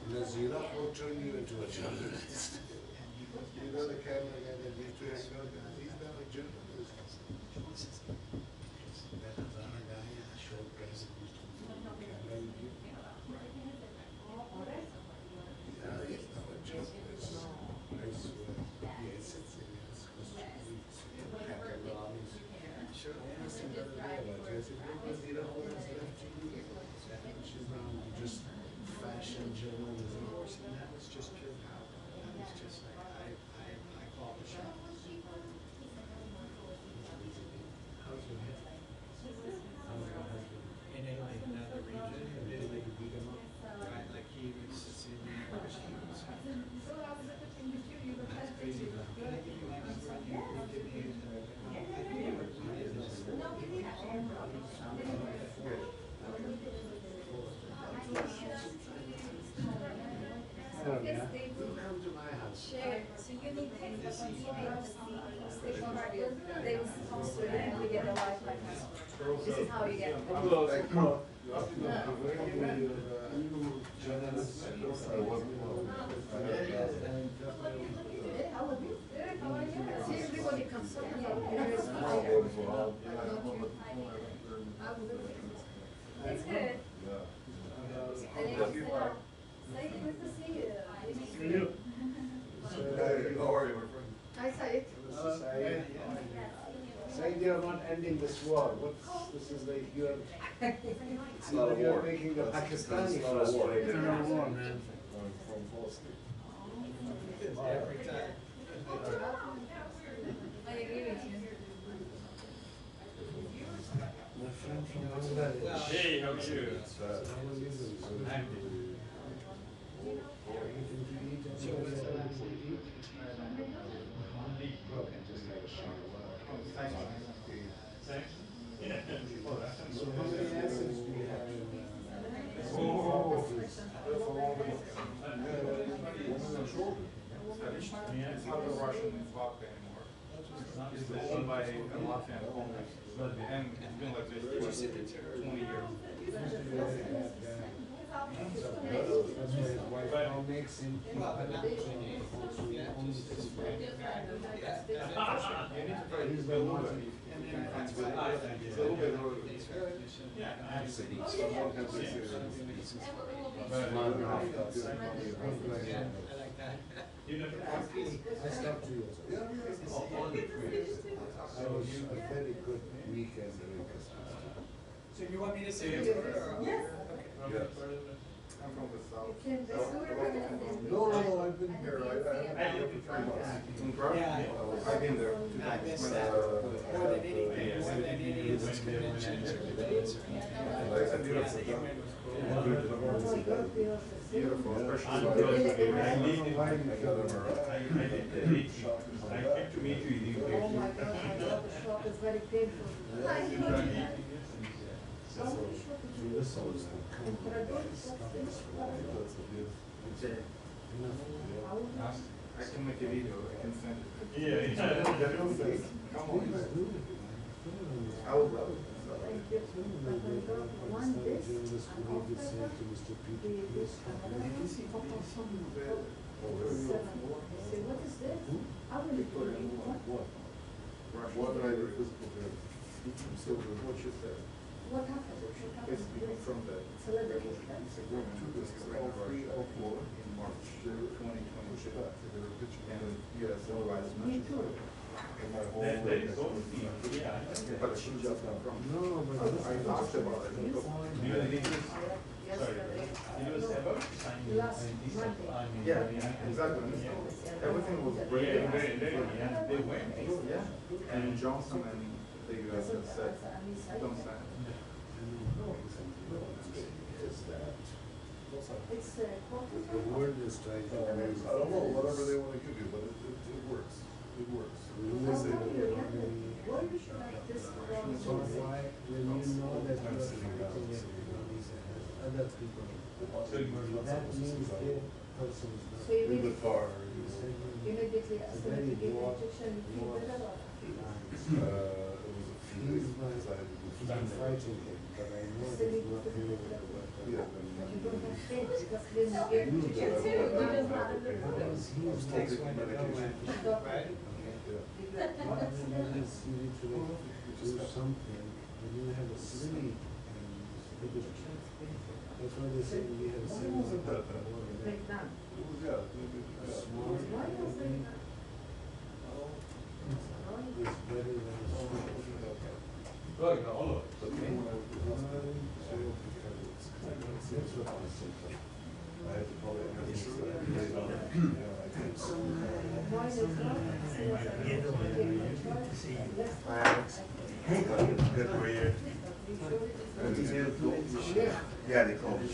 Nazira will turn you into a journalist. You know the camera guy that used to hang out there? He's now a journalist. That Hazara guy, show president, camera review. Yeah, he's now a journalist. I swear. Yes, it's sure, almost another day about it. I said, look, Nazira, all that's left to do. She's now just fashion journalism. That was just pure power. That was just like, I call the shot. How's your head? How's your husband? In Italy, another region, Did they beat him up? right, like he was Sicilian, because he was, that's crazy. Can I give you my number and you give me, I think you were, Come to my house. So you need to they were supposed to then we get a Wi-Fi password. This is how you get everybody comes it's good. Good to see you. How are you, my friend? Hi, Said. Saying you're not ending this war. This is like you're It's not a you're war. making the It's Pakistani not a war. frustrated. It's not a war, man. From Polski. every time. I agree with you. My friend from Bangladesh. Hey, how are you? How are you doing? Thanks. So how many assets do you have in It's not the Russian vodka anymore. It's owned by a Latvian company. And it's been like this for 20 years. That's why his wife now makes him keep He's the one. It's a little bit of I stopped 2 years ago. I was a very good weekend during Christmas. So you want me to say it? Yes. Yes. I'm from the south. No, I've been here. I lived in France. In Prague? Yeah. I've been there 2 I times. miss When, that. More than anything, more than any of those conventions or debates or anything. it's a beautiful, especially I came to meet you in Oh my God, I love the shop. It's very painful. I can make a video, I can send it. Yeah. Come on. I would love it. Thank you. One this, to Mr. Peter, please. say, what is this? I will put it in what? What did I do? Physical therapy. I'm still doing what you said. What happened? Basically from the Celebrity. it's agreement to this all 3 or 4 in March 2020. And yes, otherwise as much Me as too. There is obviously, yeah. but she just not from. No, but I talked about it. It was Yesterday. about signing Last this. Monday. Yeah, exactly. Everything was great. Yeah, yeah, they went. Yeah. And Johnson and the US have said, don't sign. is that It's the word is trying to raise. I don't know, whatever they want to give you, but it works. It works. They say that they're not going to. Why you should like this one? So why, when you know that you are fighting everybody, other people, So you that means they very more lines. It was a few days because I had to do I'm fighting him, but I know he's not doing it. Yeah, He was taking medication. Right? You need to do something, and you have a sleep, and that's why they say we have series of small academy is better than a small. Well, you know, all of it. That's what I said. I had to call it. Yeah, I think so. Hi, Alex. Good for you. Yeah, they call me.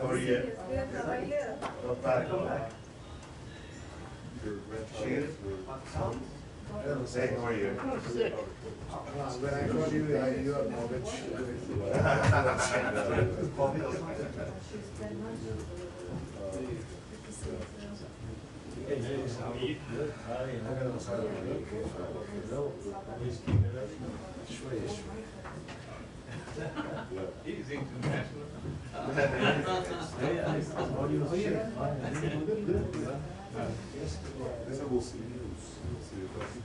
How are you? Not bad, not bad. Your grandchild. Hey, how are you? When I call you, you are my bitch. Call me. He's international. Then we'll see news. We'll see if that's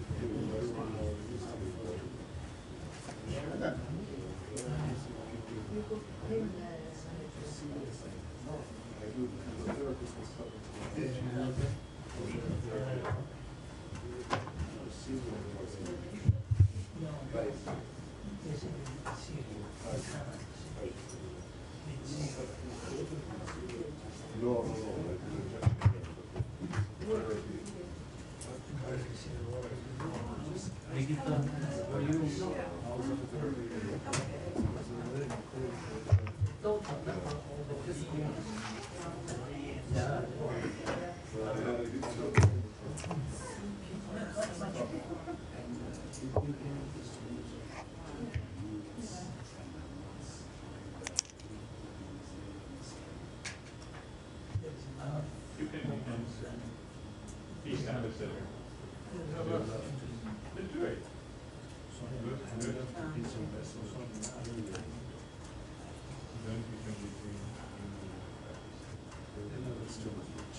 No. You can he's kind of a sitter. It's great. Good, good. Then you can be free. It's too much.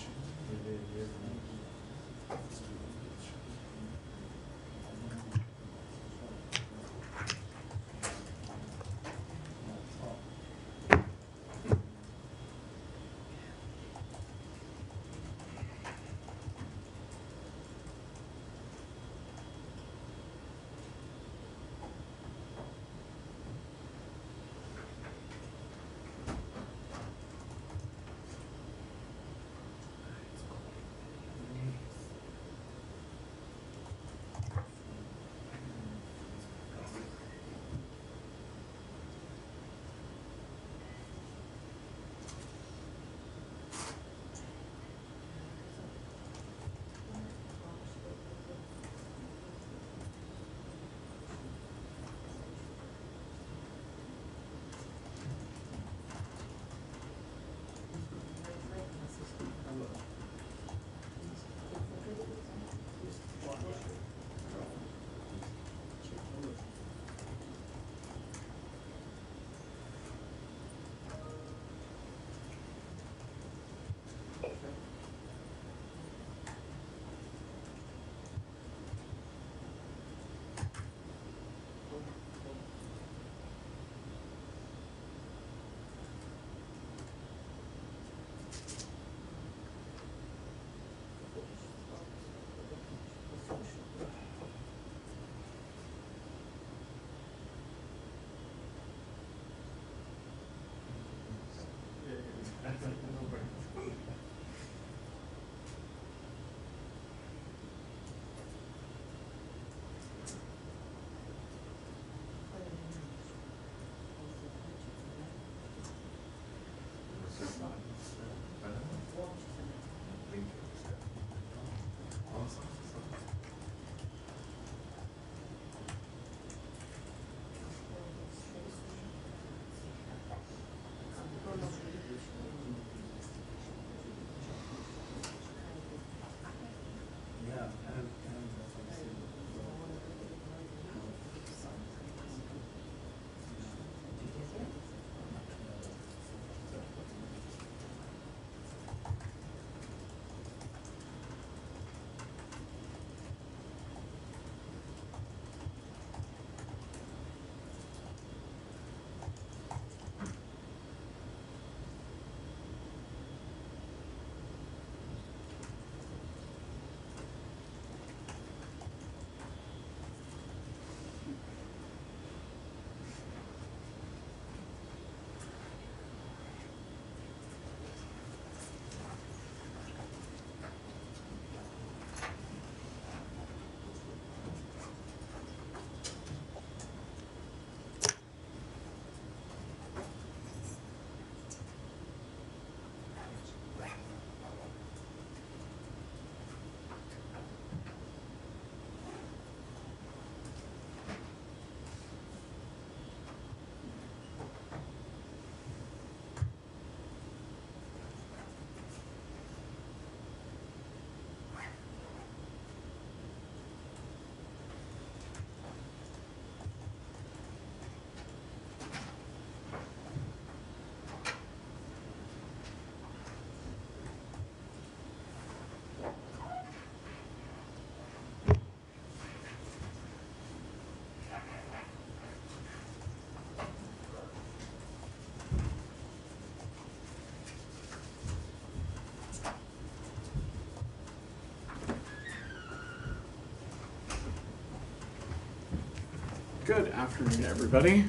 Good afternoon, everybody.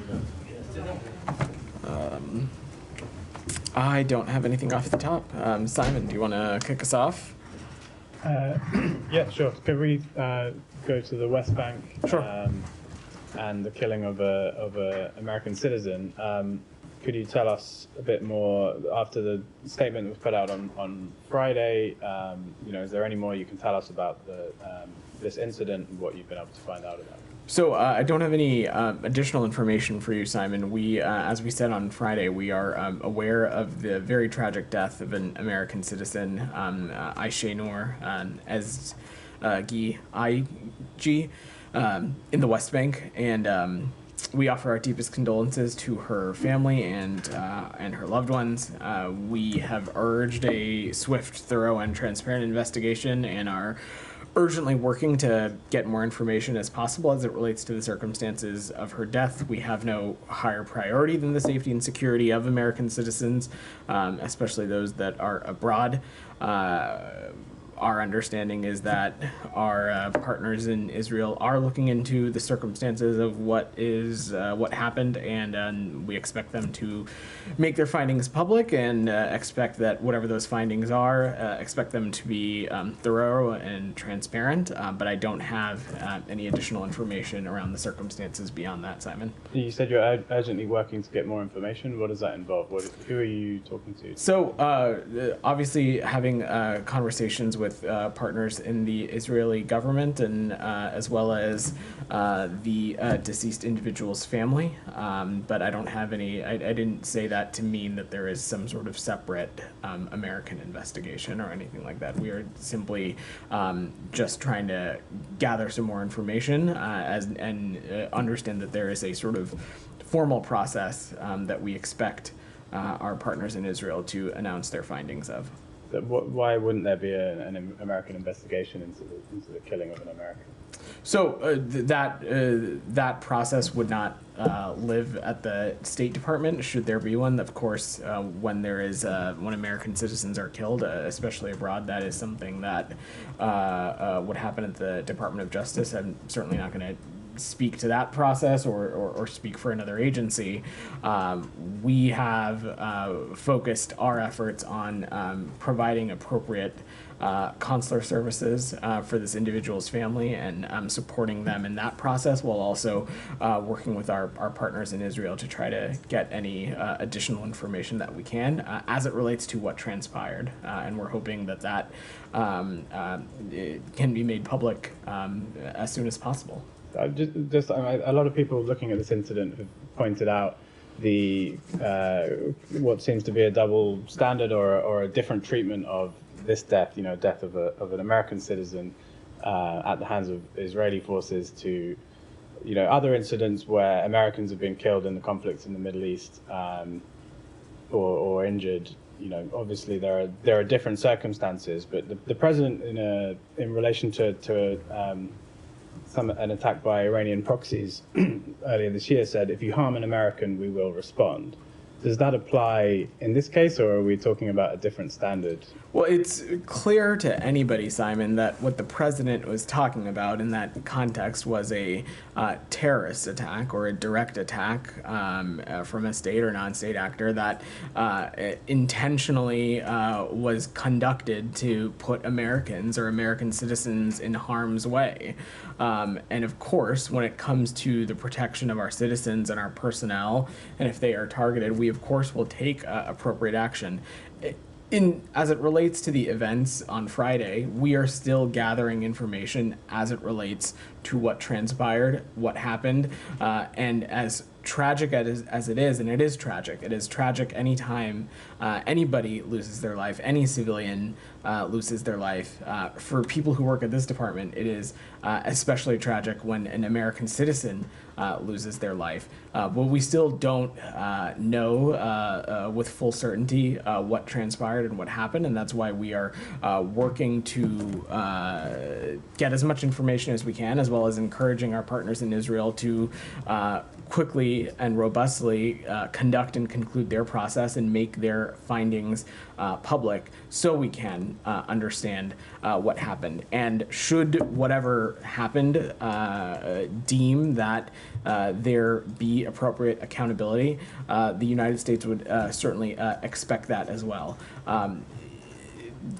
I don't have anything off the top. Simon, do you want to kick us off? Yeah, sure. Could we go to the West Bank? Sure. And the killing of a American citizen. Could you tell us a bit more after the statement that was put out on Friday? Is there any more you can tell us about this incident and what you've been able to find out about it? So I don't have any additional information for you, Simon. We, as we said on Friday, we are aware of the very tragic death of an American citizen, Aisha Noor, as IG, in the West Bank, and we offer our deepest condolences to her family and her loved ones. We have urged a swift, thorough, and transparent investigation and are urgently working to get more information as possible as it relates to the circumstances of her death. We have no higher priority than the safety and security of American citizens, especially those that are abroad. Our understanding is that our partners in Israel are looking into the circumstances of what happened, and we expect them to make their findings public, and expect that whatever those findings are, expect them to be thorough and transparent. But I don't have any additional information around the circumstances beyond that, Simon. You said you're urgently working to get more information. What does that involve? Who are you talking to? So obviously having conversations with partners in the Israeli government, and as well as the deceased individual's family, but I don't have any. I didn't say that to mean that there is some sort of separate American investigation or anything like that. We are simply just trying to gather some more information and understand that there is a sort of formal process that we expect our partners in Israel to announce their findings of. Why wouldn't there be an American investigation into the killing of an American? So that process would not live at the State Department, should there be one. Of course, when American citizens are killed, especially abroad, that is something that would happen at the Department of Justice. I'm certainly not going to speak to that process or speak for another agency. We have focused our efforts on providing appropriate consular services for this individual's family, and supporting them in that process, while also working with our partners in Israel to try to get any additional information that we can as it relates to what transpired. And we're hoping that it can be made public as soon as possible. A lot of people looking at this incident have pointed out what seems to be a double standard or a different treatment of this death, death of an American citizen at the hands of Israeli forces, to other incidents where Americans have been killed in the conflicts in the Middle East or injured. Obviously there are different circumstances, but the president in relation to an attack by Iranian proxies earlier this year said, "If you harm an American, we will respond." Does that apply in this case, or are we talking about a different standard? Well, it's clear to anybody, Simon, that what the president was talking about in that context was a terrorist attack or a direct attack from a state or non-state actor that intentionally was conducted to put Americans or American citizens in harm's way. And of course, when it comes to the protection of our citizens and our personnel, and if they are targeted, we of course will take appropriate action. As it relates to the events on Friday, we are still gathering information as it relates to what transpired, what happened, and as tragic as it is, and it is tragic anytime anybody loses their life, any civilian loses their life. For people who work at this department, it is especially tragic when an American citizen loses their life. But we still don't know with full certainty what transpired and what happened, and that's why we are working to get as much information as we can, as well as encouraging our partners in Israel to quickly and robustly conduct and conclude their process and make their findings public, so we can understand what happened. And should whatever happened deem that there be appropriate accountability, the United States would certainly expect that as well.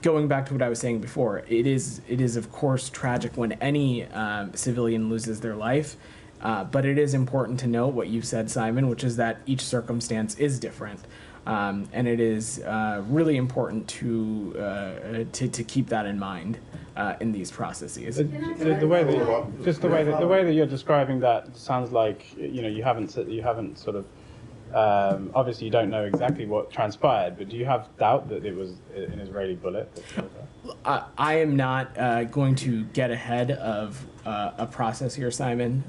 Going back to what I was saying before, it is of course tragic when any civilian loses their life. But it is important to note what you said, Simon, which is that each circumstance is different, and it is really important to keep that in mind in these processes. The way that you're describing that sounds like you haven't sort of obviously you don't know exactly what transpired, but do you have doubt that it was an Israeli bullet that killed her? I am not going to get ahead of a process here, Simon.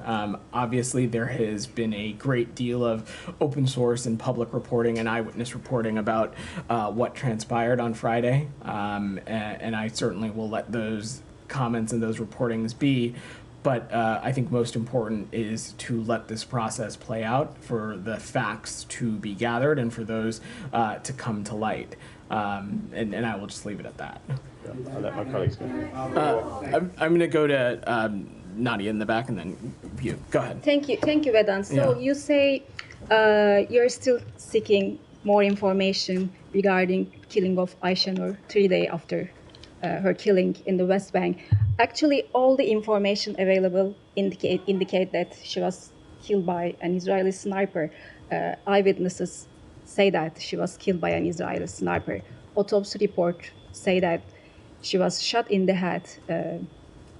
Obviously, there has been a great deal of open source and public reporting and eyewitness reporting about what transpired on Friday, and I certainly will let those comments and those reportings be. But I think most important is to let this process play out, for the facts to be gathered and for those to come to light. And I will just leave it at that. I'll let my colleagues go. I'm going to go to Nadia in the back, and then you. Go ahead. Thank you, Vedant. So you say you're still seeking more information regarding killing of Ayşenur 3 days after her killing in the West Bank. Actually, all the information available indicate that she was killed by an Israeli sniper. Eyewitnesses say that she was killed by an Israeli sniper. Autopsy report say that she was shot in the head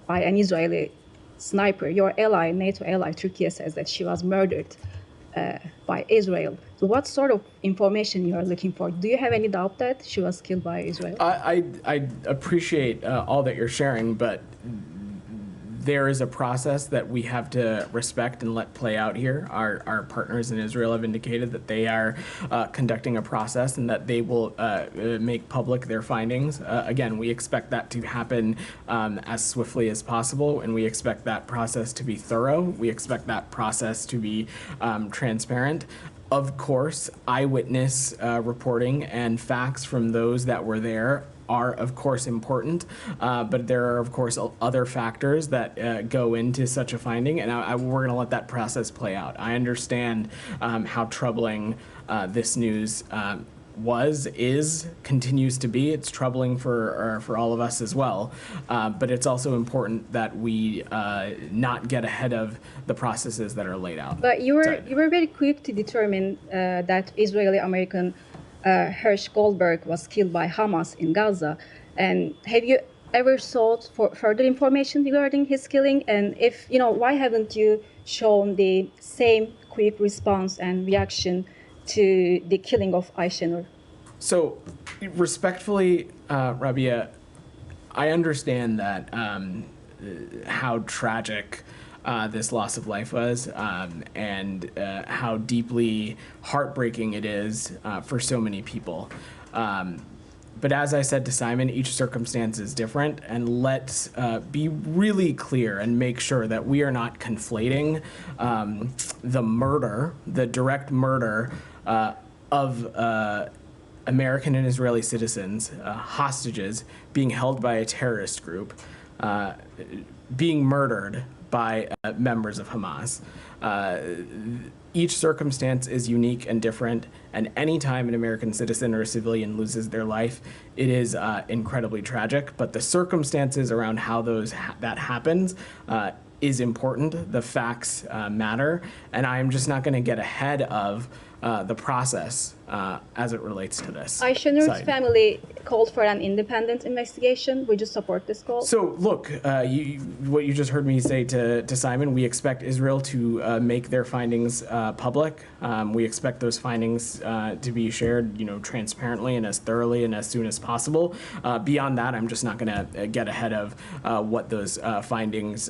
by an Israeli sniper. Your ally, NATO ally, Turkey, says that she was murdered by Israel. So what sort of information you are looking for? Do you have any doubt that she was killed by Israel? I appreciate all that you're sharing, but there is a process that we have to respect and let play out here. Our partners in Israel have indicated that they are conducting a process and that they will make public their findings. Again, we expect that to happen as swiftly as possible, and we expect that process to be thorough. We expect that process to be transparent. Of course, eyewitness reporting and facts from those that were there are, of course, important, but there are, of course, other factors that go into such a finding, and we're going to let that process play out. I understand how troubling this news continues to be. It's troubling for all of us as well, but it's also important that we not get ahead of the processes that are laid out. But you were very quick to determine that Israeli-American Hersh Goldberg was killed by Hamas in Gaza. And have you ever sought for further information regarding his killing? And if, why haven't you shown the same quick response and reaction to the killing of Ayşenur? So, respectfully, Rabia, I understand that how tragic this loss of life was, and how deeply heartbreaking it is for so many people. But as I said to Simon, each circumstance is different, and let's be really clear and make sure that we are not conflating the direct murder of American and Israeli citizens, hostages, being held by a terrorist group, being murdered by members of Hamas. Each circumstance is unique and different, and any time an American citizen or a civilian loses their life, it is incredibly tragic. But the circumstances around how that happens is important. The facts matter, and I am just not going to get ahead of the process as it relates to this. Ayşenur's family called for an independent investigation. Would you support this call? So, look, what you just heard me say to Simon, we expect Israel to make their findings public. We expect those findings to be shared, transparently and as thoroughly and as soon as possible. Beyond that, I'm just not going to get ahead of what those findings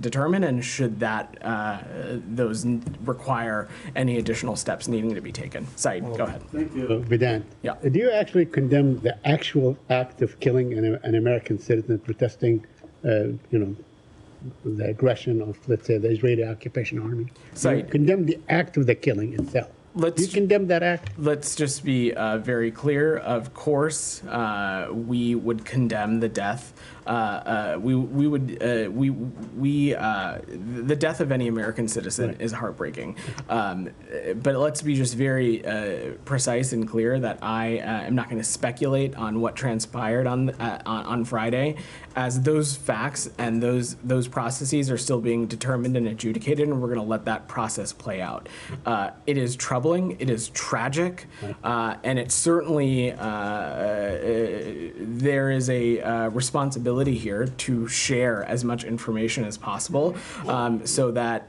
determine, and should those require any additional steps needing to be taken. Said, go ahead. Thank you. Vedant, Yeah. do you actually condemn the actual act of killing an American citizen protesting the aggression of, let's say, the Israeli occupation army. So You condemn the act of the killing itself. Let's- You condemn that act? Let's just be very clear. Of course, we would condemn the death. The death of any American citizen is heartbreaking. But let's be just very precise and clear that I am not going to speculate on what transpired on Friday, as those facts and those processes are still being determined and adjudicated, and we're going to let that process play out. It is troubling. It is tragic, and it certainly there is a responsibility here to share as much information as possible, so that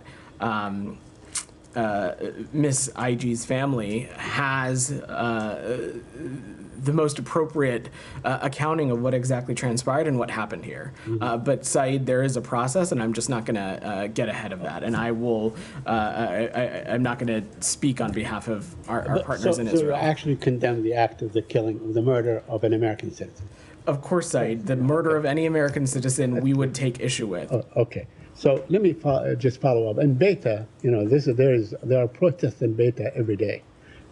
Miss IG's family has the most appropriate accounting of what exactly transpired and what happened here. But Saeed, there is a process, and I'm just not going to get ahead of that. And I will, I'm not going to speak on behalf of our partners in Israel. So you actually condemn the act of the killing, of the murder of an American citizen? Of course, Saeed. The murder of any American citizen we would take issue with. Oh, okay. So let me just follow up. In Beta, there are protests in Beta every day.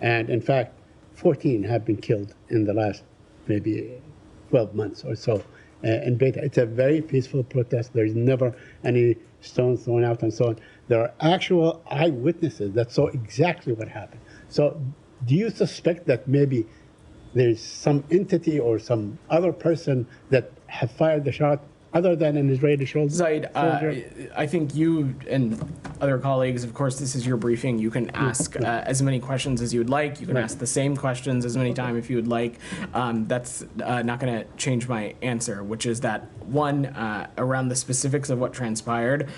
And in fact, 14 have been killed in the last maybe 12 months or so in Beta. It's a very peaceful protest. There's never any stones thrown out and so on. There are actual eyewitnesses that saw exactly what happened. So do you suspect that maybe there's some entity or some other person that have fired the shot other than an Israeli soldier? Zaid, I think you and other colleagues, of course, this is your briefing. You can ask as many questions as you would like. You can ask the same questions as many times if you would like. That's not going to change my answer, which is that, one, around the specifics of what transpired,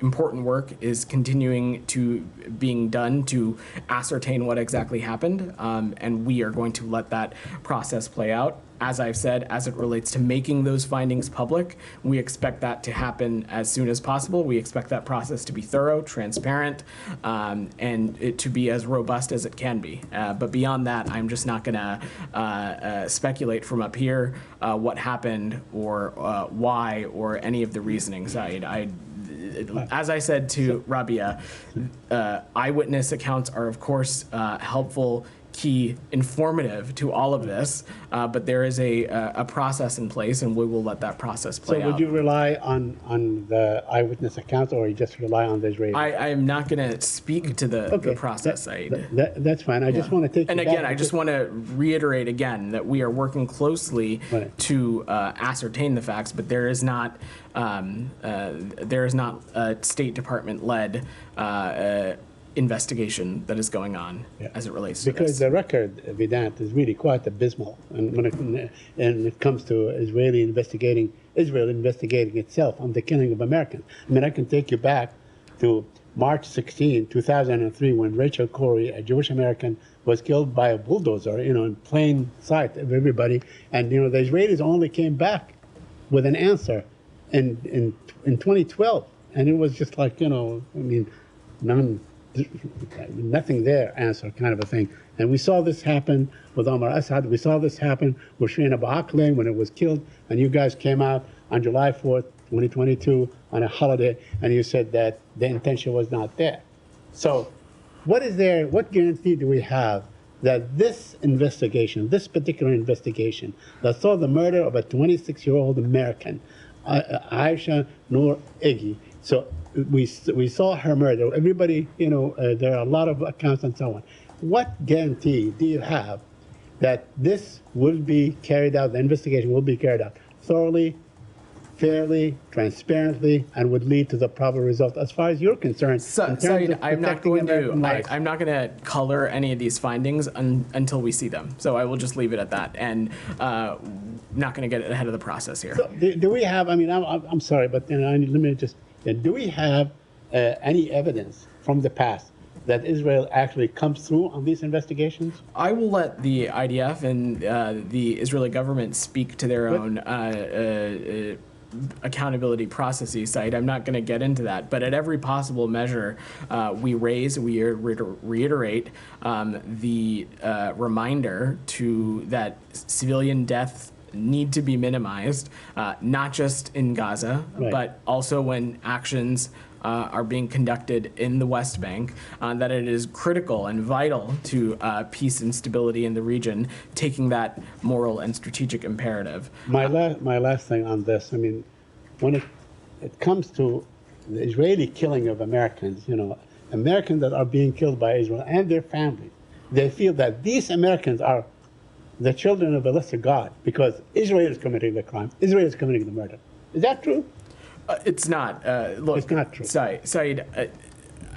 important work is continuing to being done to ascertain what exactly happened, and we are going to let that process play out. As I've said, as it relates to making those findings public, we expect that to happen as soon as possible. We expect that process to be thorough, transparent, and it to be as robust as it can be. But beyond that, I'm just not going to speculate from up here what happened or why or any of the reasoning side. As I said to Rabia, eyewitness accounts are, of course, helpful, key, informative to all of this, but there is a process in place, and we will let that process play out. So would you rely on the eyewitness accounts, or you just rely on the Israeli? I am not going to speak to the process. That's fine. I just want to take. And again, I just want to reiterate again that we are working closely to ascertain the facts, but there is not a State Department-led investigation that is going on as it relates to because this. The record, Vedant, is really quite abysmal, and when it comes to Israel investigating itself on the killing of Americans. I mean, I can take you back to March 16, 2003, when Rachel Corrie, a Jewish American, was killed by a bulldozer, in plain sight of everybody, and the Israelis only came back with an answer in 2012, and it was just like nothing there answer kind of a thing. And we saw this happen with Omar Assad. We saw this happen with Shireen Abu Akleh when it was killed. And you guys came out on July 4th, 2022 on a holiday, and you said that the intention was not there. So what guarantee do we have that this particular investigation that saw the murder of a 26-year-old American, Aisha Noor Egi, so we saw her murder. Everybody, there are a lot of accounts and so on. What guarantee do you have that this will be carried out, the investigation will be carried out thoroughly, fairly, transparently, and would lead to the proper result as far as you're concerned? Saeed, I'm not going to color any of these findings until we see them. So I will just leave it at that, and not going to get ahead of the process here. So do we have? I mean, I'm sorry, but let me just. Do we have any evidence from the past that Israel actually comes through on these investigations? I will let the IDF and the Israeli government speak to their own accountability processes side. I'm not going to get into that, but at every possible measure we reiterate the reminder that civilian death need to be minimized, not just in Gaza, Right. but also when actions are being conducted in the West Bank, that it is critical and vital to peace and stability in the region, taking that moral and strategic imperative. My last thing on this, I mean, when it comes to the Israeli killing of Americans, you know, Americans that are being killed by Israel and their families, they feel that these Americans are the children of a lesser God because Israel is committing the crime, Israel is committing the murder. Is that true? It's not. Look, It's not true. Saeed,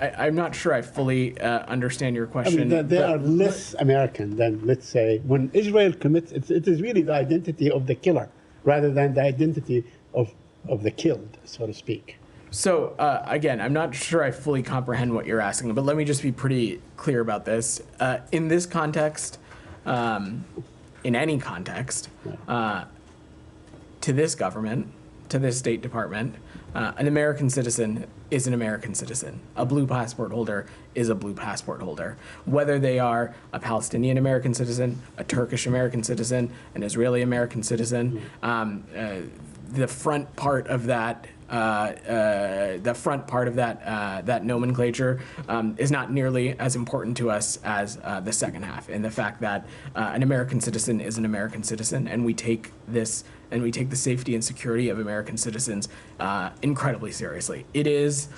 I'm not sure I fully understand your I question. mean, they are less American than, let's say, when Israel commits, it is really the identity of the killer rather than the identity of the killed, so to speak. So, again, I'm not sure I fully comprehend what you're asking, but let me just be pretty clear about this. In this context, in any context, to this government, to this State Department, an American citizen is an American citizen. A blue passport holder is a blue passport holder. Whether they are a Palestinian American citizen, a Turkish American citizen, an Israeli American citizen, the front part of that that nomenclature is not nearly as important to us as the second half, and the fact that an American citizen is an American citizen, and we take this and we take the safety and security of American citizens incredibly seriously. It is.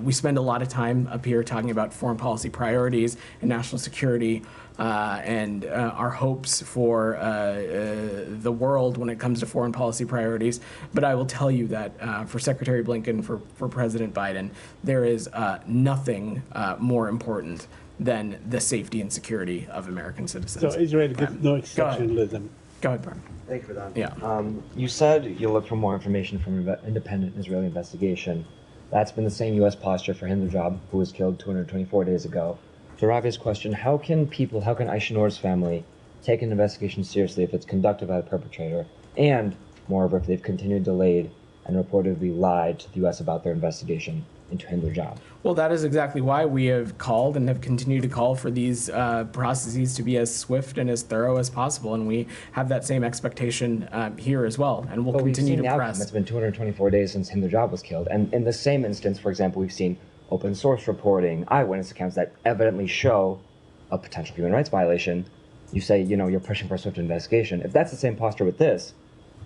We spend a lot of time up here talking about foreign policy priorities and national security and our hopes for the world when it comes to foreign policy priorities. But I will tell you that for Secretary Blinken, for President Biden, there is nothing more important than the safety and security of American citizens. So Israel gets no exceptionalism. Go ahead, Brian. Thank you for that. Yeah. You said you'll look for more information from an independent Israeli investigation. That's been the same U.S. posture for Hinderjob, who was killed 224 days ago. To Ravi's question, how can Aishanor's family take an investigation seriously if it's conducted by the perpetrator, and, moreover, if they've continued delayed and reportedly lied to the U.S. about their investigation into Hinderjob? Well, that is exactly why we have called and have continued to call for these processes to be as swift and as thorough as possible, and we have that same expectation here as well, and we'll continue to press. It's been 224 days since Hinderjob was killed, and in the same instance, for example, we've seen open source reporting, eyewitness accounts that evidently show a potential human rights violation. You say, you're pushing for a swift investigation. If that's the same posture with this,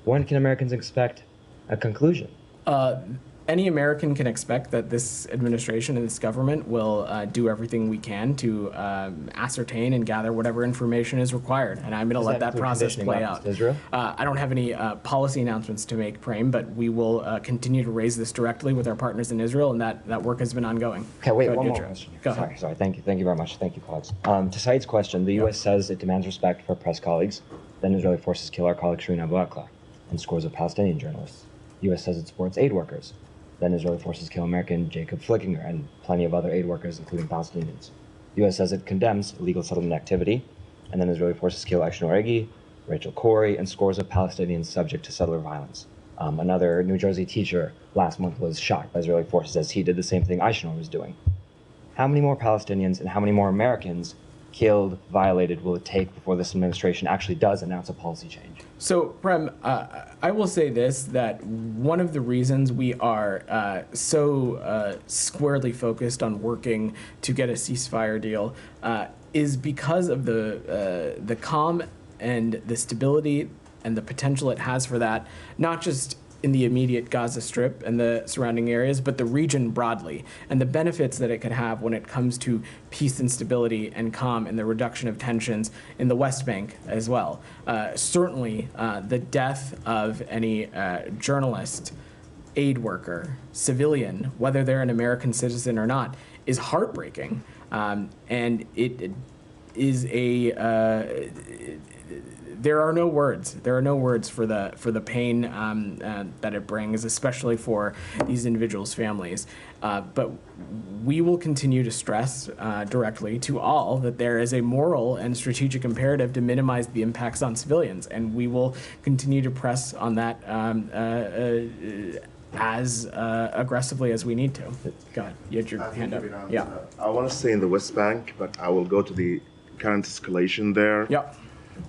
when can Americans expect a conclusion? Any American can expect that this administration and this government will do everything we can to ascertain and gather whatever information is required, and I'm going to let that process play out. Israel? I don't have any policy announcements to make, Prem, but we will continue to raise this directly with our partners in Israel, and that work has been ongoing. Okay, wait, one more question. Sorry. Thank you very much. Thank you, colleagues. To Saeed's question, the U.S. says it demands respect for press colleagues. Then Israeli forces kill our colleague Shireen Abu Akleh and scores of Palestinian journalists. The U.S. says it supports aid workers. Then Israeli forces kill American Jacob Flickinger and plenty of other aid workers, including Palestinians. The U.S. says it condemns illegal settlement activity, and then Israeli forces kill Aishanor Egi, Rachel Corey, and scores of Palestinians subject to settler violence. Another New Jersey teacher last month was shot by Israeli forces as he did the same thing Aishanor was doing. How many more Palestinians and how many more Americans killed, violated will it take before this administration actually does announce a policy change? So, Prem, I will say this, that one of the reasons we are so squarely focused on working to get a ceasefire deal is because of the calm and the stability and the potential it has for that, not just in the immediate Gaza Strip and the surrounding areas, but the region broadly, and the benefits that it could have when it comes to peace and stability and calm and the reduction of tensions in the West Bank as well. Certainly, the death of any journalist, aid worker, civilian, whether they're an American citizen or not, is heartbreaking, and it is a there are no words. There are no words for the pain that it brings, especially for these individuals' families. But we will continue to stress directly to all that there is a moral and strategic imperative to minimize the impacts on civilians, and we will continue to press on that as aggressively as we need to. Go ahead. You had your hand up. Yeah. I want to stay in the West Bank, but I will go to the current escalation there. Yep.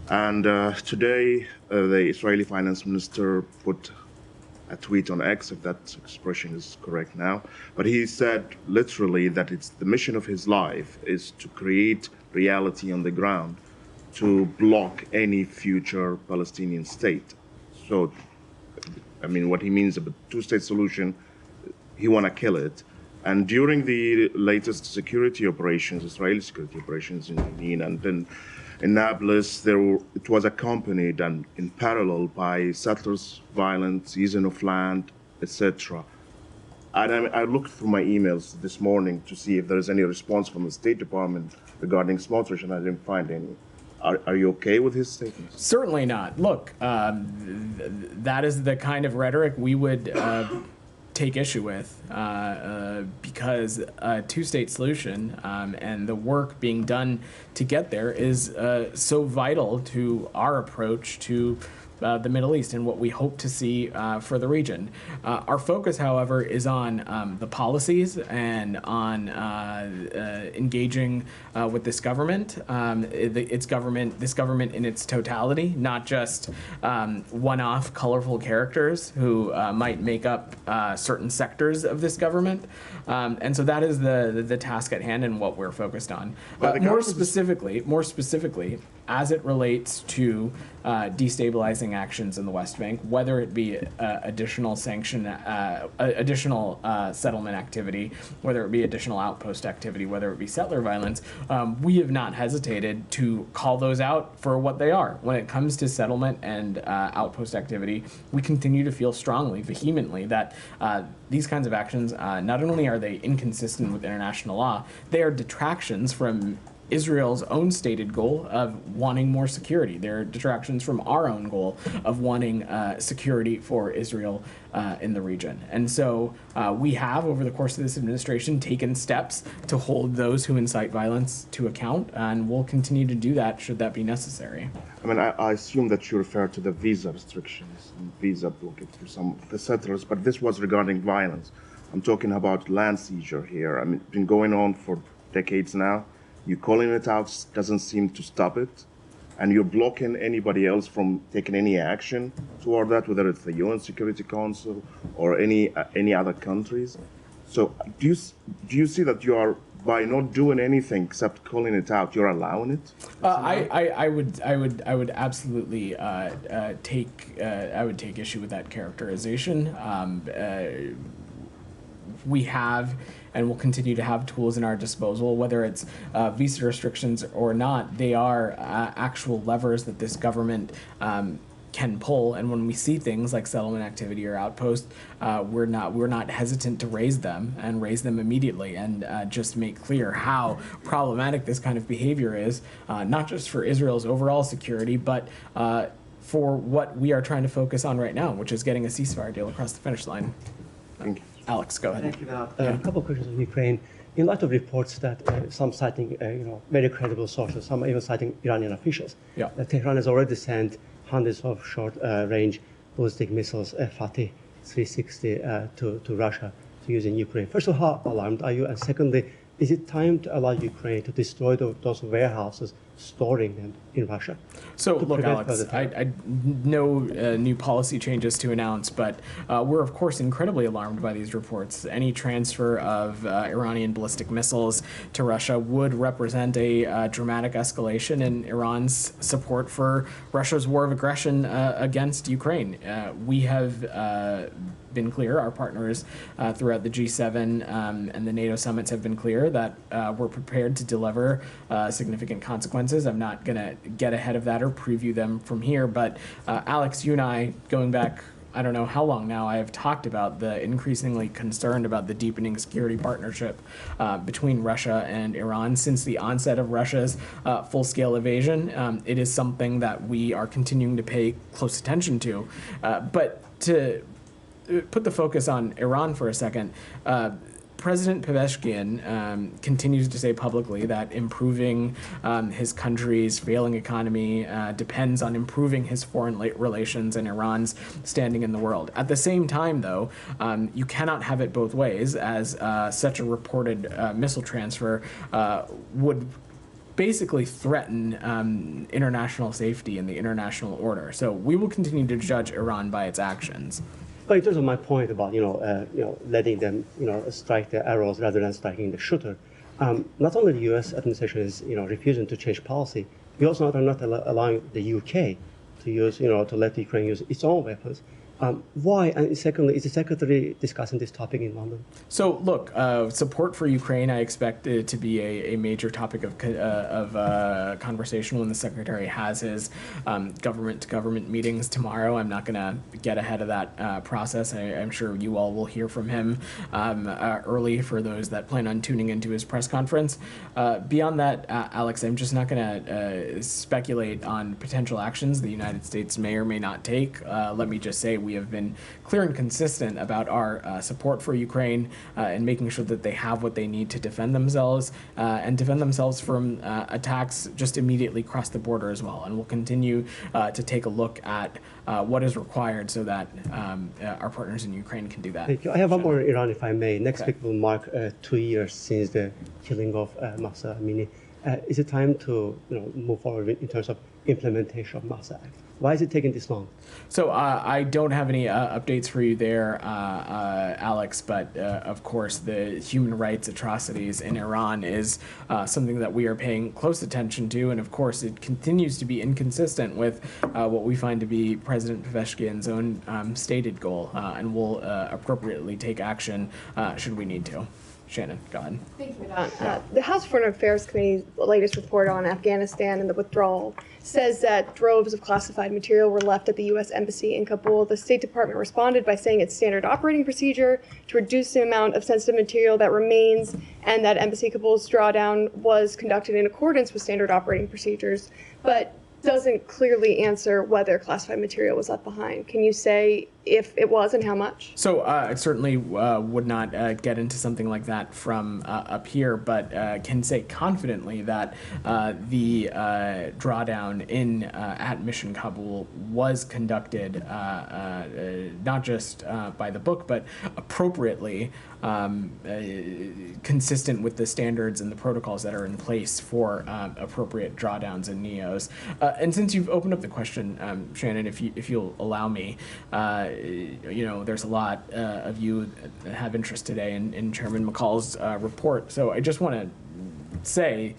And today, the Israeli finance minister put a tweet on X, if that expression is correct now, but he said literally that it's the mission of his life is to create reality on the ground to block any future Palestinian state. So, I mean, what he means about two-state solution, he want to kill it. And during the latest security operations, Israeli security operations in Jenin and then in Nablus, it was accompanied and in parallel by settlers' violence, seizing of land, etc. And I looked through my emails this morning to see if there is any response from the State Department regarding Smotrich, and I didn't find any. Are you okay with his statements? Certainly not. Look, that is the kind of rhetoric we would take issue with because a two-state solution and the work being done to get there is so vital to our approach to the Middle East and what we hope to see for the region. Our focus, however, is on the policies and on engaging with this government, this government in its totality, not just one-off colorful characters who might make up certain sectors of this government. And so that is the task at hand and what we're focused on. More specifically, as it relates to destabilizing actions in the West Bank, whether it be additional settlement activity, whether it be additional outpost activity, whether it be settler violence, we have not hesitated to call those out for what they are. When it comes to settlement and outpost activity, we continue to feel strongly, vehemently, that these kinds of actions, not only are they inconsistent with international law, they are detractions from Israel's own stated goal of wanting more security. They're detractions from our own goal of wanting security for Israel in the region. And so we have, over the course of this administration, taken steps to hold those who incite violence to account, and we'll continue to do that should that be necessary. I mean, I assume that you refer to the visa restrictions and visa blockage for some of the settlers, but this was regarding violence. I'm talking about land seizure here. I mean, it's been going on for decades now. You calling it out doesn't seem to stop it, and you're blocking anybody else from taking any action toward that, whether it's the UN Security Council or any other countries. So do you see that you are, by not doing anything except calling it out, you're allowing it? I would absolutely take issue with that characterization. We have and will continue to have tools in our disposal, whether it's visa restrictions or not. They are actual levers that this government can pull, and when we see things like settlement activity or outpost, we're not hesitant to raise them immediately, and just make clear how problematic this kind of behavior is, not just for Israel's overall security, but for what we are trying to focus on right now, which is getting a ceasefire deal across the finish line. Thank you. Alex, go ahead. Thank you. A couple of questions on Ukraine. In light of reports that some citing, very credible sources, some even citing Iranian officials, Tehran has already sent hundreds of short-range ballistic missiles, Fatih 360, to Russia to use in Ukraine. First of all, how alarmed are you? And secondly, is it time to allow Ukraine to destroy those warehouses storing them in Russia? So look, Alex, no new policy changes to announce, but we're of course incredibly alarmed by these reports. Any transfer of Iranian ballistic missiles to Russia would represent a dramatic escalation in Iran's support for Russia's war of aggression against Ukraine. We have been clear, our partners throughout the G7 and the NATO summits have been clear that we're prepared to deliver significant consequences. I'm not going to get ahead of that or preview them from here, but Alex, you and I, going back, I don't know how long now, I have talked about the increasingly concerned about the deepening security partnership between Russia and Iran since the onset of Russia's full-scale invasion. It is something that we are continuing to pay close attention to. But to put the focus on Iran for a second, President Pezeshkian continues to say publicly that improving his country's failing economy depends on improving his foreign relations and Iran's standing in the world. At the same time, though, you cannot have it both ways, as such a reported missile transfer would basically threaten international safety and the international order. So we will continue to judge Iran by its actions. But in terms of my point about letting them strike the arrows rather than striking the shooter, not only the U.S. administration is refusing to change policy, we also are not allowing the UK to use to let Ukraine use its own weapons. Why? And secondly, is the Secretary discussing this topic in London? So, look, support for Ukraine, I expect it to be a major topic of conversation when the Secretary has his government-to-government meetings tomorrow. I'm not going to get ahead of that process. I'm sure you all will hear from him early for those that plan on tuning into his press conference. Beyond that, Alex, I'm just not going to speculate on potential actions the United States may or may not take. Let me just say we have been clear and consistent about our support for Ukraine and making sure that they have what they need to defend themselves and defend themselves from attacks just immediately across the border as well. And we'll continue to take a look at what is required so that our partners in Ukraine can do that. Thank you. I have one more Iran, if I may. Next week will mark 2 years since the killing of Mahsa Amini. Is it time to move forward in terms of implementation of Mahsa Act? Why is it taking this long? So I don't have any updates for you there, Alex, but of course the human rights atrocities in Iran is something that we are paying close attention to, and of course it continues to be inconsistent with what we find to be President Pezeshkian's own stated goal, and will appropriately take action should we need to. Shannon, go ahead. Thank you, Vedant. The House Foreign Affairs Committee's latest report on Afghanistan and the withdrawal says that droves of classified material were left at the U.S. Embassy in Kabul. The State Department responded by saying it's standard operating procedure to reduce the amount of sensitive material that remains, and that Embassy Kabul's drawdown was conducted in accordance with standard operating procedures, but doesn't clearly answer whether classified material was left behind. Can you say if it was and how much? So I certainly would not get into something like that from up here, but can say confidently that the drawdown in at Mission Kabul was conducted not just by the book, but appropriately consistent with the standards and the protocols that are in place for appropriate drawdowns and NEOs. And since you've opened up the question, Shannon, if you'll allow me, there's a lot of you that have interest today in Chairman McCall's report. So I just want to say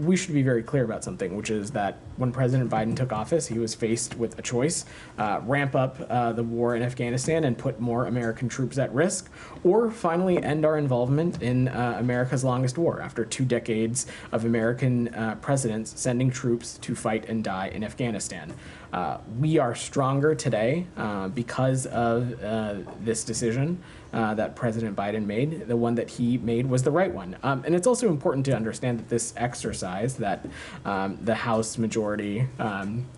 we should be very clear about something, which is that when President Biden took office, he was faced with a choice: ramp up the war in Afghanistan and put more American troops at risk, or finally end our involvement in America's longest war after 2 decades of American presidents sending troops to fight and die in Afghanistan. We are stronger today because of this decision that President Biden made. The one that he made was the right one. And it's also important to understand that this exercise that the House majority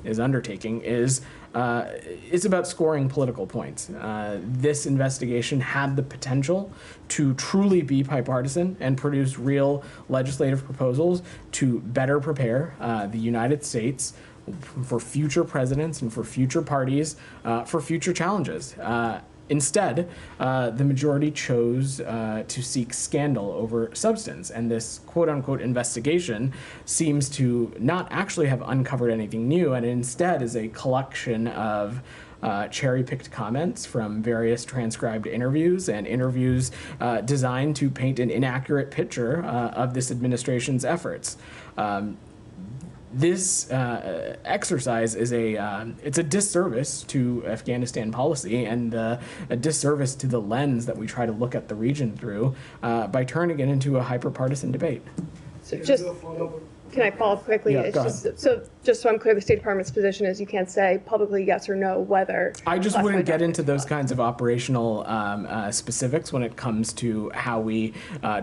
is undertaking is it's about scoring political points. This investigation had the potential to truly be bipartisan and produce real legislative proposals to better prepare the United States for future presidents and for future parties, for future challenges. Instead, the majority chose to seek scandal over substance, and this quote-unquote investigation seems to not actually have uncovered anything new, and instead is a collection of cherry-picked comments from various transcribed interviews and interviews designed to paint an inaccurate picture of this administration's efforts. This exercise is it's a disservice to Afghanistan policy and a disservice to the lens that we try to look at the region through by turning it into a hyper-partisan debate. So can I follow up quickly? Yeah, Just so I'm clear, the State Department's position is you can't say publicly yes or no whether. I just wouldn't get into those kinds of operational specifics when it comes to how we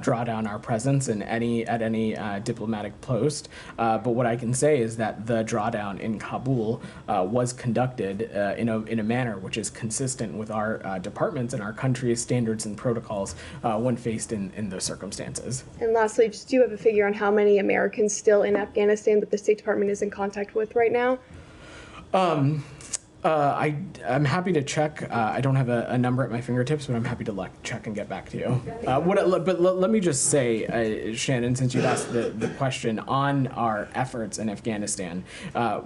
draw down our presence at any diplomatic post. But what I can say is that the drawdown in Kabul was conducted in a manner which is consistent with our departments and our country's standards and protocols when faced in those circumstances. And lastly, just do you have a figure on how many Americans still in Afghanistan that the State Department is in contact with right now? I'm happy to check. I don't have a number at my fingertips, but I'm happy to check and get back to you. But let me just say, Shannon, since you've asked the question on our efforts in Afghanistan,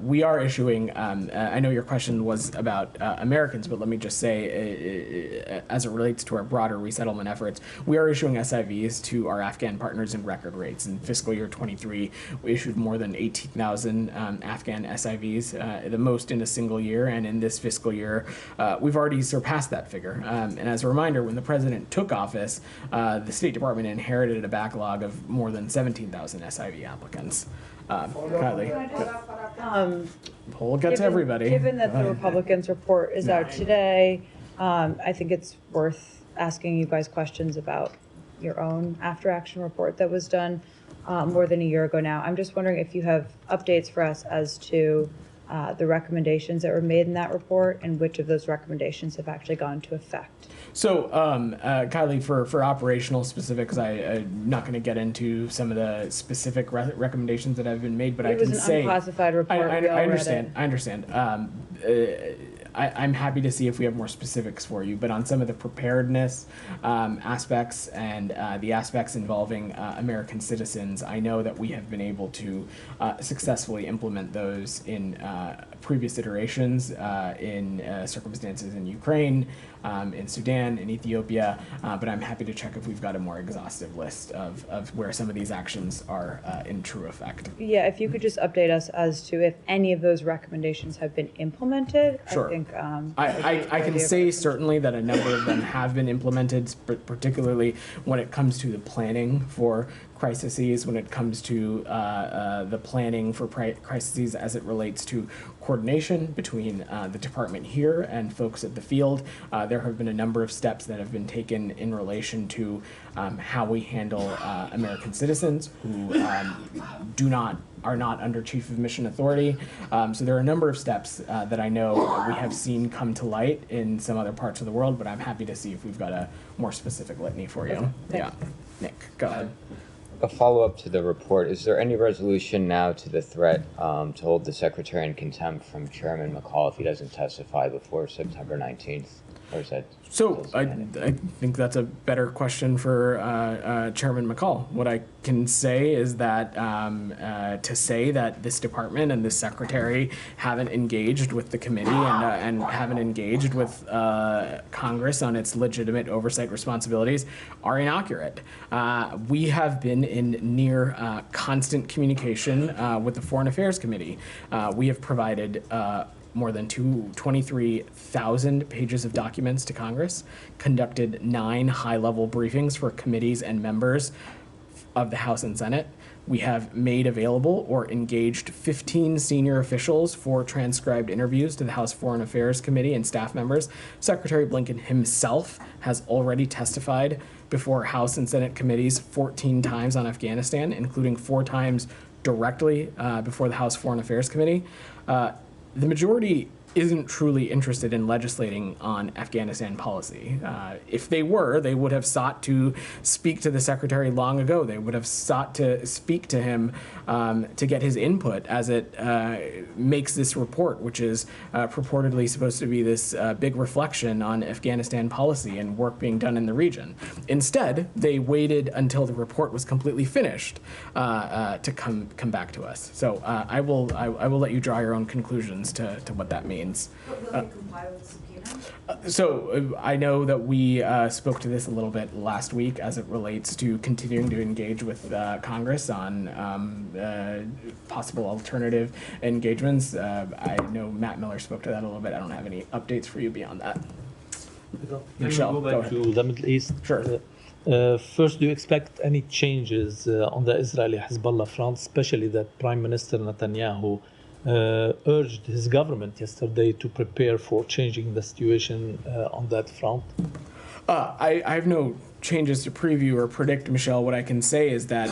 we are issuing, I know your question was about Americans, but let me just say, as it relates to our broader resettlement efforts, we are issuing SIVs to our Afghan partners in record rates. In fiscal year 23, we issued more than 18,000 Afghan SIVs, the most in a single year, and in this fiscal year, we've already surpassed that figure. And as a reminder, when the president took office, the State Department inherited a backlog of more than 17,000 SIV applicants. Kylie. We'll get to everybody. Given that the Republicans' report is out today, I think it's worth asking you guys questions about your own after-action report that was done more than a year ago now. I'm just wondering if you have updates for us as to the recommendations that were made in that report and which of those recommendations have actually gone into effect. So, Kylie, for operational specifics, I'm not going to get into some of the specific recommendations that have been made, but I can say it was an unclassified report. I understand. I understand. I'm happy to see if we have more specifics for you, but on some of the preparedness aspects and the aspects involving American citizens, I know that we have been able to successfully implement those in previous iterations in circumstances in Ukraine, in Sudan, in Ethiopia, but I'm happy to check if we've got a more exhaustive list of where some of these actions are in true effect. Yeah, if you could just update us as to if any of those recommendations have been implemented. Sure. I think I can say certainly that a number of them have been implemented, particularly when it comes to the planning for crises, when it comes to the planning for crises as it relates to coordination between the department here and folks at the field. There have been a number of steps that have been taken in relation to how we handle American citizens who are not under Chief of Mission Authority. So there are a number of steps that I know we have seen come to light in some other parts of the world, but I'm happy to see if we've got a more specific litany for you. Yeah. Nick, go ahead. A follow-up to the report, is there any resolution now to the threat to hold the Secretary in contempt from Chairman McCall if he doesn't testify before September 19th? Or is that so? I think that's a better question for Chairman McCall. What I can say is that to say that this department and this secretary haven't engaged with the committee and haven't engaged with Congress on its legitimate oversight responsibilities are inaccurate. We have been in near constant communication with the Foreign Affairs Committee. We have provided more than 23,000 pages of documents to Congress, conducted 9 high-level briefings for committees and members of the House and Senate. We have made available or engaged 15 senior officials for transcribed interviews to the House Foreign Affairs Committee and staff members. Secretary Blinken himself has already testified before House and Senate committees 14 times on Afghanistan, including 4 times directly before the House Foreign Affairs Committee. The majority isn't truly interested in legislating on Afghanistan policy. If they were, they would have sought to speak to the secretary long ago. They would have sought to speak to him to get his input as it makes this report, which is purportedly supposed to be this big reflection on Afghanistan policy and work being done in the region. Instead, they waited until the report was completely finished to come back to us. So I will let you draw your own conclusions to what that means. Will they comply with the subpoena? So I know that we spoke to this a little bit last week as it relates to continuing to engage with Congress on possible alternative engagements. I know Matt Miller spoke to that a little bit. I don't have any updates for you beyond that. Michelle, go back to the Middle East. Sure. First, do you expect any changes on the Israeli-Hezbollah front, especially that Prime Minister Netanyahu urged his government yesterday to prepare for changing the situation on that front? I have no changes to preview or predict, Michelle, what I can say is that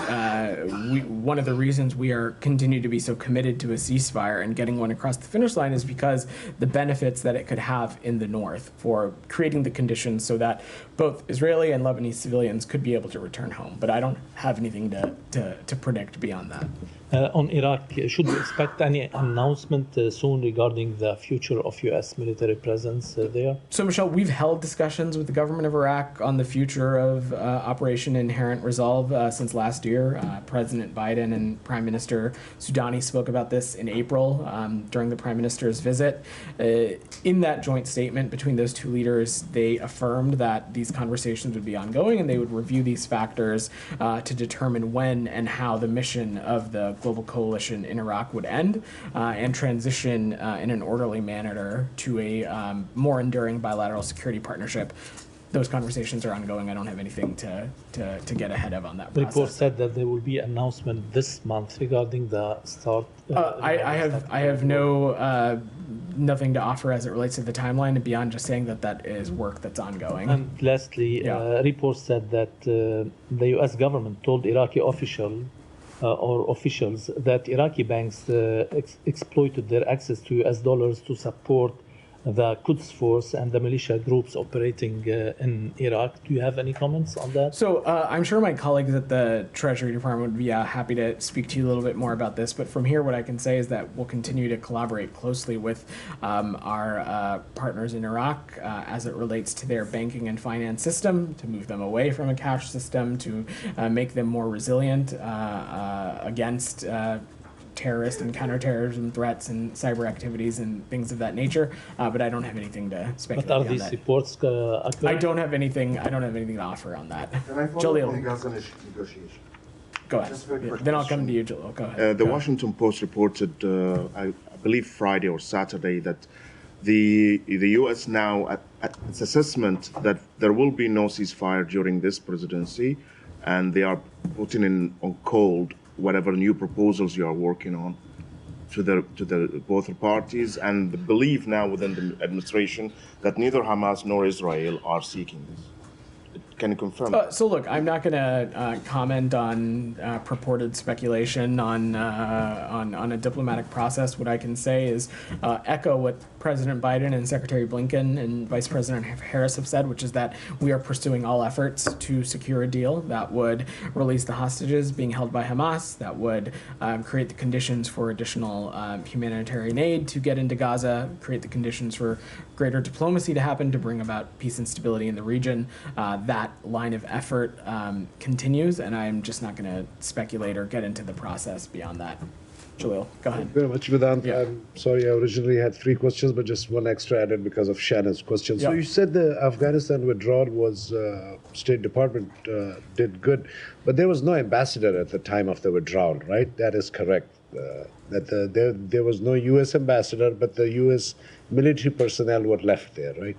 one of the reasons we are continue to be so committed to a ceasefire and getting one across the finish line is because the benefits that it could have in the north for creating the conditions so that both Israeli and Lebanese civilians could be able to return home. But I don't have anything to predict beyond that. On Iraq, should we expect any announcement soon regarding the future of U.S. military presence there? So, Michelle, we've held discussions with the government of Iraq on the future of Operation Inherent Resolve since last year. President Biden and Prime Minister Soudani spoke about this in April during the Prime Minister's visit. In that joint statement between those two leaders, they affirmed that these conversations would be ongoing and they would review these factors to determine when and how the mission of the global coalition in Iraq would end and transition in an orderly manner to a more enduring bilateral security partnership. Those conversations are ongoing. I don't have anything to get ahead of on that The process. report said that there will be announcement this month regarding the start. I have nothing to offer as it relates to the timeline beyond just saying that is work that's ongoing. And lastly, reports said that the U.S. government told Iraqi officials that Iraqi banks exploited their access to U.S. dollars to support the Quds Force and the militia groups operating in Iraq. Do you have any comments on that? So I'm sure my colleagues at the Treasury Department would be happy to speak to you a little bit more about this. But from here, what I can say is that we'll continue to collaborate closely with our partners in Iraq as it relates to their banking and finance system, to move them away from a cash system, to make them more resilient against terrorist and counterterrorism threats and cyber activities and things of that nature, but I don't have anything to speculate But are on these that. reports accurate? I don't have anything to offer on that. Can I follow up on the Jalil, Gaza negotiation? go ahead. Just a very quick Then I'll question. come to you, Jalil. Go ahead. The Washington Post reported, I believe Friday or Saturday, that the U.S. now, at its assessment that there will be no ceasefire during this presidency, and they are putting on hold whatever new proposals you are working on to the both parties, and the belief now within the administration that neither Hamas nor Israel are seeking this. Can you confirm that? So look, I'm not going to comment on purported speculation on a diplomatic process. What I can say is echo what President Biden and Secretary Blinken and Vice President Harris have said, which is that we are pursuing all efforts to secure a deal that would release the hostages being held by Hamas, that would create the conditions for additional humanitarian aid to get into Gaza, create the conditions for greater diplomacy to happen to bring about peace and stability in the region. That line of effort continues, and I'm just not going to speculate or get into the process beyond that. Jalil, go ahead. Thank you very much, Vedant. I'm sorry, I originally had 3 questions, but just one extra added because of Shannon's question. So Yeah. you said the Afghanistan withdrawal was, State Department did good, but there was no ambassador at the time of the withdrawal, right? That is correct. There was no U.S. ambassador, but the U.S. military personnel were left there, right?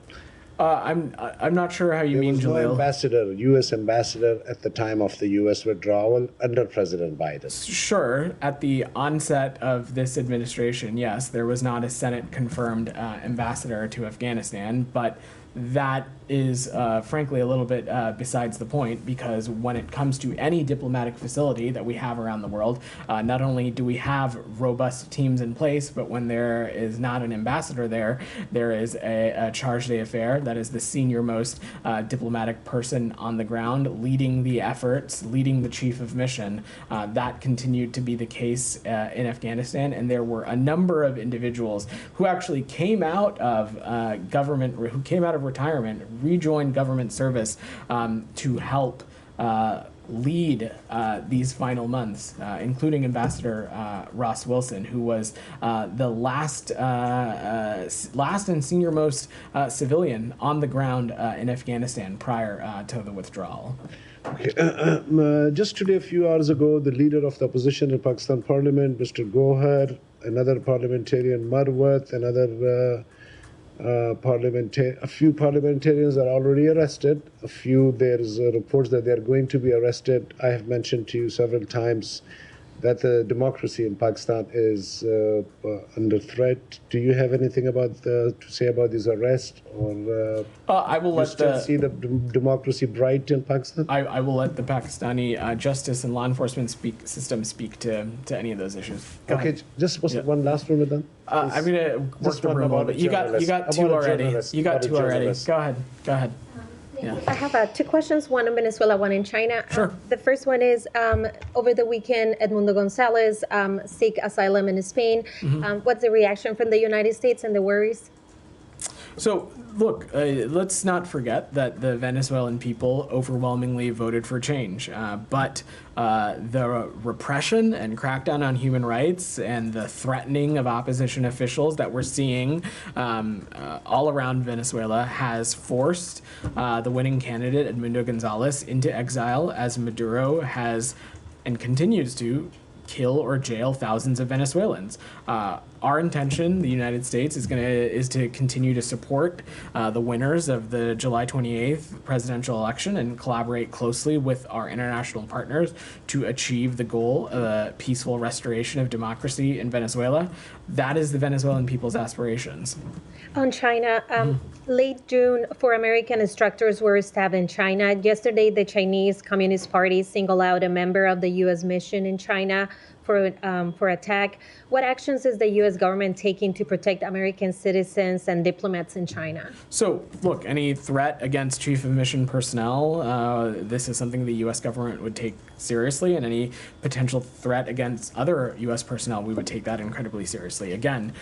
I'm not sure how you mean, There was no Jalil. ambassador, U.S. ambassador at the time of the U.S. withdrawal under President Biden. Sure, at the onset of this administration, yes, there was not a Senate-confirmed ambassador to Afghanistan, but that is frankly a little bit besides the point, because when it comes to any diplomatic facility that we have around the world, not only do we have robust teams in place, but when there is not an ambassador there, there is a charge d'affaires, that is the senior most diplomatic person on the ground leading the efforts, leading the chief of mission. That continued to be the case in Afghanistan, and there were a number of individuals who actually came out of who came out of retirement, rejoined government service to help lead these final months, including Ambassador Ross Wilson, who was the last and senior most civilian on the ground in Afghanistan prior to the withdrawal. Okay. Just today, a few hours ago, the leader of the opposition in Pakistan Parliament, Mr. Gohar, another parliamentarian, Marwat, another a few parliamentarians are already arrested. There's reports that they're going to be arrested. I have mentioned to you several times that the democracy in Pakistan is under threat. Do you have anything to say about these arrests, or I will let still see the democracy bright in Pakistan? I will let the Pakistani justice and law enforcement system speak to any of those issues. Go Okay, ahead. just one last one with them. I'm gonna work the room a little bit. You got two already. You got two already. Go ahead. Go ahead. Yeah. I have two questions, one in Venezuela, one in China. Sure. The first one is, over the weekend, Edmundo Gonzalez seek asylum in Spain. What's the reaction from the United States and the worries? So, look, let's not forget that the Venezuelan people overwhelmingly voted for change. But the repression and crackdown on human rights and the threatening of opposition officials that we're seeing all around Venezuela has forced the winning candidate, Edmundo Gonzalez, into exile, as Maduro has and continues to kill or jail thousands of Venezuelans. Our intention, the United States, is to continue to support the winners of the July 28th presidential election and collaborate closely with our international partners to achieve the goal of a peaceful restoration of democracy in Venezuela. That is the Venezuelan people's aspirations. On China, late June, 4 American instructors were stabbed in China. Yesterday, the Chinese Communist Party singled out a member of the U.S. mission in China for attack. What actions is the U.S. government taking to protect American citizens and diplomats in China? So, look, any threat against chief of mission personnel, this is something the U.S. government would take seriously, and any potential threat against other U.S. personnel, we would take that incredibly seriously. Again,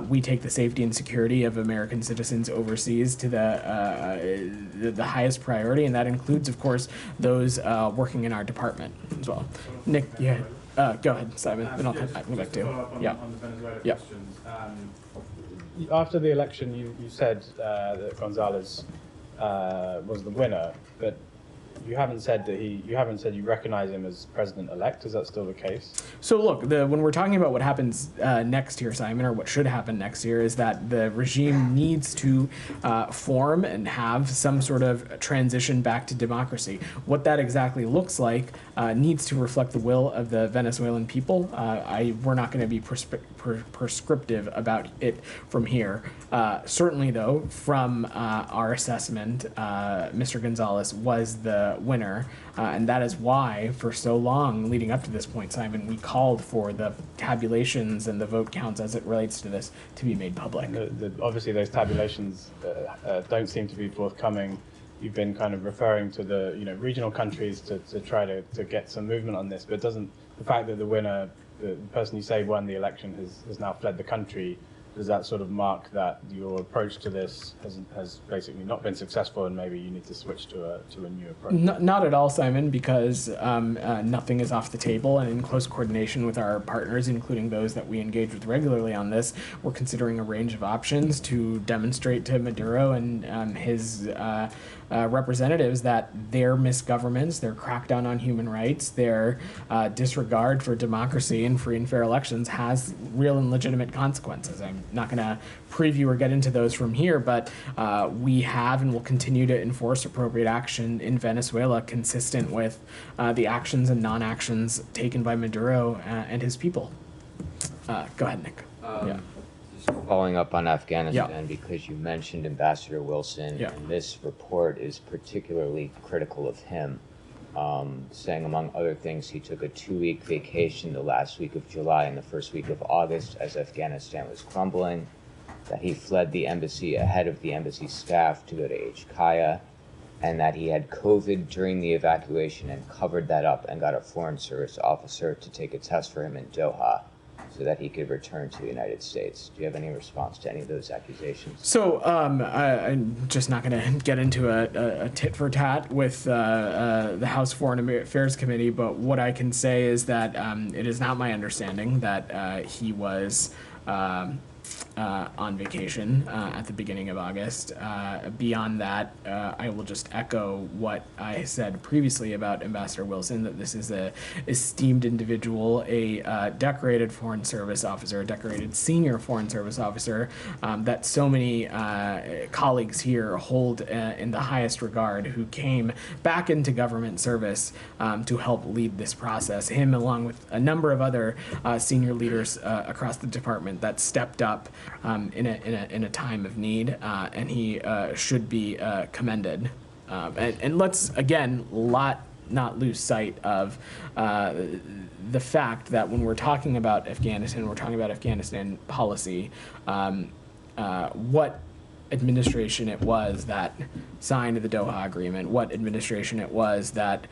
we take the safety and security of American citizens overseas to the highest priority, and that includes, of course, those working in our department as well. Nick, yeah. Go ahead, Simon. Then I'll come back to you. Yeah. On the Venezuela Yeah. questions. After the election, you said that Gonzalez was the winner, but you haven't said you recognize him as president-elect. Is that still the case? So look, when we're talking about what happens next year, Simon, or what should happen next year, is that the regime needs to form and have some sort of transition back to democracy. What that exactly looks like needs to reflect the will of the Venezuelan people. We're not going to be prescriptive about it from here. Certainly, though, from our assessment, Mr. Gonzalez was the winner, and that is why, for so long leading up to this point, Simon, we called for the tabulations and the vote counts as it relates to this to be made public. Obviously, those tabulations don't seem to be forthcoming. You've been kind of referring to the regional countries to try to get some movement on this, but doesn't the fact that the winner, the person you say won the election, has now fled the country, does that sort of mark that your approach to this has basically not been successful, and maybe you need to switch to a new approach? Not at all, Simon, because nothing is off the table, and in close coordination with our partners, including those that we engage with regularly on this, we're considering a range of options to demonstrate to Maduro and his representatives that their misgovernments, their crackdown on human rights, their disregard for democracy and free and fair elections has real and legitimate consequences. I'm not going to preview or get into those from here, but we have and will continue to enforce appropriate action in Venezuela consistent with the actions and non-actions taken by Maduro and his people. Go ahead, Nick. Yeah. Following up on Afghanistan, because you mentioned Ambassador Wilson, and this report is particularly critical of him, saying, among other things, he took a 2-week vacation the last week of July and the first week of August as Afghanistan was crumbling, that he fled the embassy ahead of the embassy staff to go to HKIA, and that he had COVID during the evacuation and covered that up and got a Foreign Service officer to take a test for him in Doha, so that he could return to the United States. Do you have any response to any of those accusations? So I'm just not going to get into a tit for tat with the House Foreign Affairs Committee, but what I can say is that it is not my understanding that he was on vacation at the beginning of August. Beyond that, I will just echo what I said previously about Ambassador Wilson, that this is a esteemed individual, a decorated Foreign Service officer, a decorated senior Foreign Service officer that so many colleagues here hold in the highest regard, who came back into government service to help lead this process. Him, along with a number of other senior leaders across the department that stepped up in a time of need, and he should be commended. And let's again not lose sight of the fact that when we're talking about Afghanistan, we're talking about Afghanistan policy. What administration it was that signed the Doha Agreement, what administration it was that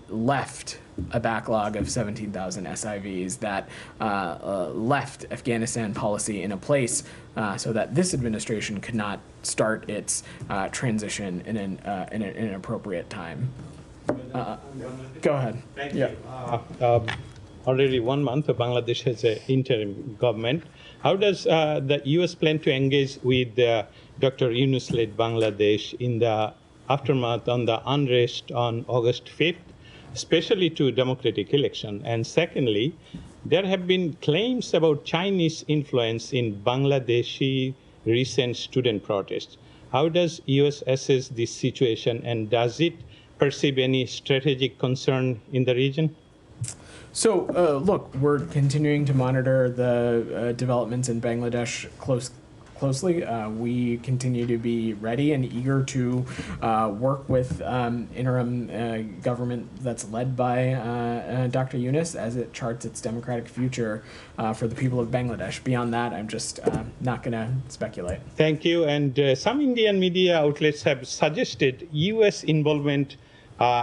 left a backlog of 17,000 SIVs, that left Afghanistan policy in a place so that this administration could not start its transition in an appropriate time. Go ahead. Thank you. Already 1 month, Bangladesh has an interim government. How does the U.S. plan to engage with Dr. Yunus-led Bangladesh in the aftermath on the unrest on August 5th, especially to democratic election? And secondly, there have been claims about Chinese influence in Bangladeshi recent student protests. How does U.S. assess this situation, and does it perceive any strategic concern in the region? So, look, we're continuing to monitor the developments in Bangladesh closely. We continue to be ready and eager to work with interim government that's led by Dr. Yunus as it charts its democratic future for the people of Bangladesh. Beyond that, I'm just not going to speculate. Thank you. And some Indian media outlets have suggested U.S. involvement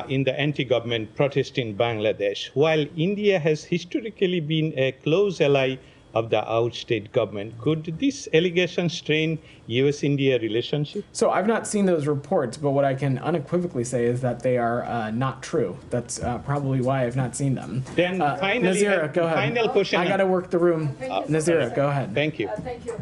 in the anti-government protest in Bangladesh. While India has historically been a close ally of the outstate government, could this allegation strain U.S.-India relationship? So I've not seen those reports, but what I can unequivocally say is that they are not true. That's probably why I've not seen them. Then finally, Nazira, go ahead. Final question. I got to work the room. Nazira, go ahead. Thank you. Thank you.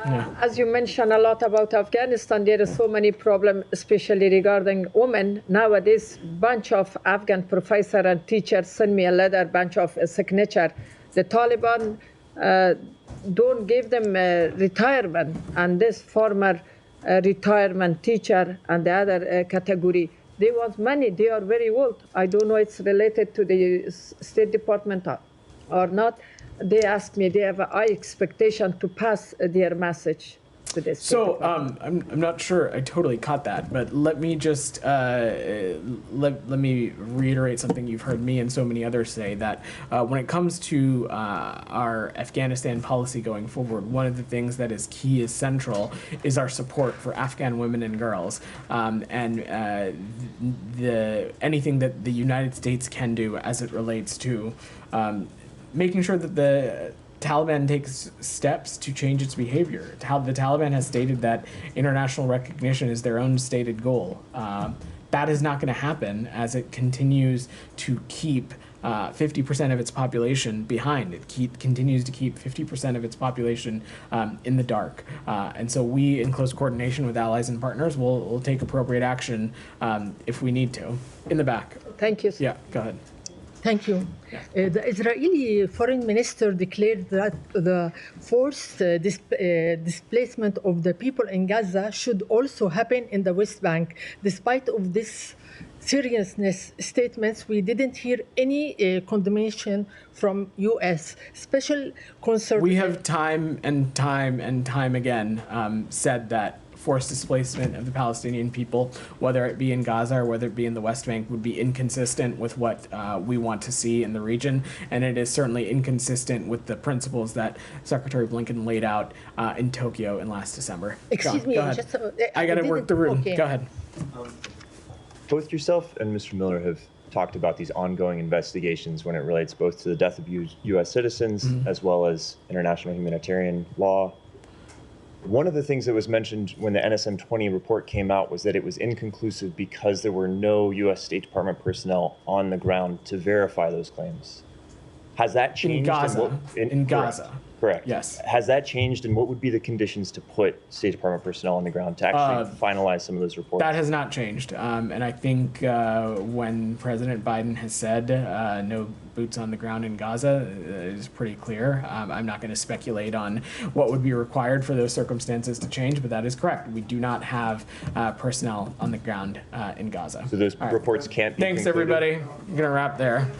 Yeah. As you mentioned a lot about Afghanistan, there are so many problems, especially regarding women. Nowadays, bunch of Afghan professors and teachers send me a letter, bunch of signature. The Taliban don't give them retirement, and this former retirement teacher and the other category, they want money. They are very old. I don't know it's related to the State Department or not. They asked me, they have a high expectation to pass their message to this. So I'm not sure I totally caught that, but let me just let me reiterate something you've heard me and so many others say, that when it comes to our Afghanistan policy going forward, one of the things that is key, is central, is our support for Afghan women and girls, and anything that the United States can do as it relates to making sure that the Taliban takes steps to change its behavior. The Taliban has stated that international recognition is their own stated goal. That is not going to happen as it continues to keep 50% of its population behind. It continues to keep 50% of its population in the dark. And so we, in close coordination with allies and partners, will take appropriate action if we need to. In the back. Thank you. Yeah, go ahead. Thank you. The Israeli foreign minister declared that the forced displacement of the people in Gaza should also happen in the West Bank. Despite of this seriousness statements, we didn't hear any condemnation from U.S. Special concern. We have time and time again said that forced displacement of the Palestinian people, whether it be in Gaza or whether it be in the West Bank, would be inconsistent with what we want to see in the region, and it is certainly inconsistent with the principles that Secretary Blinken laid out in Tokyo in last December. Excuse me, go ahead. just, I got to work the room. Okay. Go ahead. Both yourself and Mr. Miller have talked about these ongoing investigations when it relates both to the death of U.S. citizens as well as international humanitarian law. One of the things that was mentioned when the NSM-20 report came out was that it was inconclusive because there were no U.S. State Department personnel on the ground to verify those claims. Has that changed? In Gaza. In Gaza. Correct. Yes. Has that changed, and what would be the conditions to put State Department personnel on the ground to actually finalize some of those reports? That has not changed. And I think when President Biden has said no boots on the ground in Gaza, it is pretty clear. I'm not going to speculate on what would be required for those circumstances to change, but that is correct. We do not have personnel on the ground in Gaza. So those reports can't be Thanks, concluded? everybody. I'm going to wrap there.